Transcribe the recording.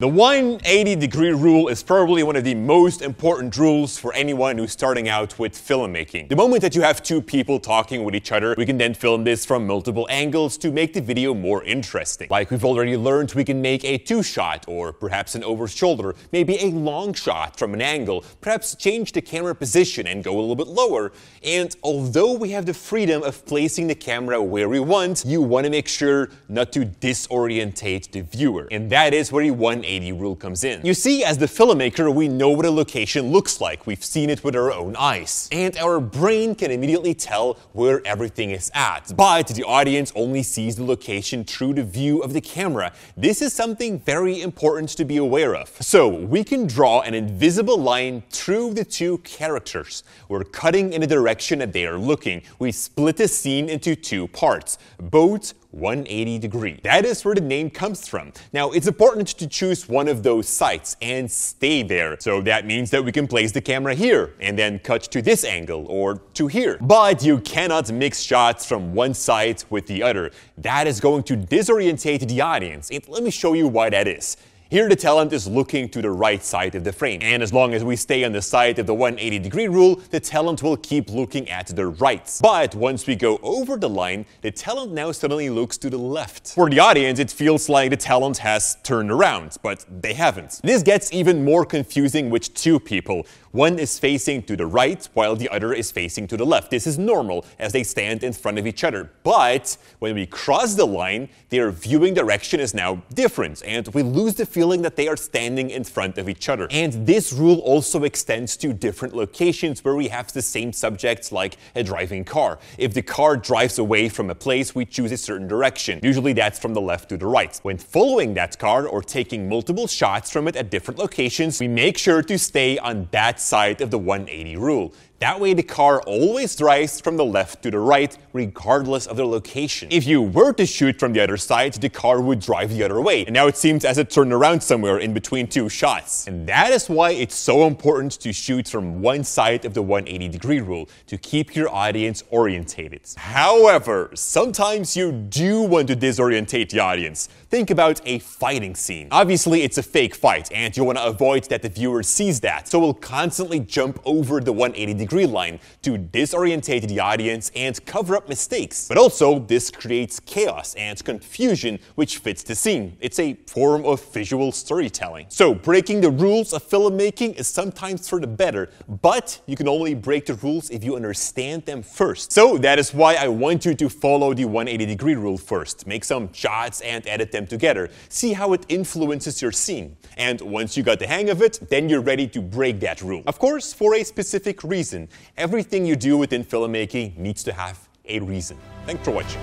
The 180-degree rule is probably one of the most important rules for anyone who's starting out with filmmaking. The moment that you have two people talking with each other, we can then film this from multiple angles to make the video more interesting. Like we've already learned, we can make a two-shot, or perhaps an over-shoulder, maybe a long shot from an angle, perhaps change the camera position and go a little bit lower. And although we have the freedom of placing the camera where we want, you want to make sure not to disorientate the viewer. And that is where the 180 rule comes in. You see, as the filmmaker, we know what a location looks like. We've seen it with our own eyes. And our brain can immediately tell where everything is at. But the audience only sees the location through the view of the camera. This is something very important to be aware of. So we can draw an invisible line through the two characters. We're cutting in the direction that they are looking. We split the scene into two parts, both 180 degree. That is where the name comes from. Now, it's important to choose one of those sites and stay there. So that means that we can place the camera here and then cut to this angle or to here. But you cannot mix shots from one side with the other. That is going to disorientate the audience. And let me show you why that is. Here the talent is looking to the right side of the frame. And as long as we stay on the side of the 180-degree rule, the talent will keep looking at the right. But once we go over the line, the talent now suddenly looks to the left. For the audience, it feels like the talent has turned around, but they haven't. This gets even more confusing with two people. One is facing to the right, while the other is facing to the left. This is normal, as they stand in front of each other. But when we cross the line, their viewing direction is now different, and we lose the feeling that they are standing in front of each other. And this rule also extends to different locations where we have the same subjects, like a driving car. If the car drives away from a place, we choose a certain direction. Usually that's from the left to the right. When following that car or taking multiple shots from it at different locations, we make sure to stay on that side of the 180 rule. That way the car always drives from the left to the right, regardless of the location. If you were to shoot from the other side, the car would drive the other way. And now it seems as it turned around somewhere in between two shots. And that is why it's so important to shoot from one side of the 180-degree rule, to keep your audience orientated. However, sometimes you do want to disorientate the audience. Think about a fighting scene. Obviously, it's a fake fight, and you want to avoid that the viewer sees that. So we'll constantly jump over the 180-degree line to disorientate the audience and cover up mistakes. But also, this creates chaos and confusion, which fits the scene. It's a form of visual storytelling. So breaking the rules of filmmaking is sometimes for the better, but you can only break the rules if you understand them first. So that is why I want you to follow the 180-degree rule first. Make some shots and edit them together. See how it influences your scene. And once you got the hang of it, then you're ready to break that rule. Of course, for a specific reason. Everything you do within filmmaking needs to have a reason. Thanks for watching.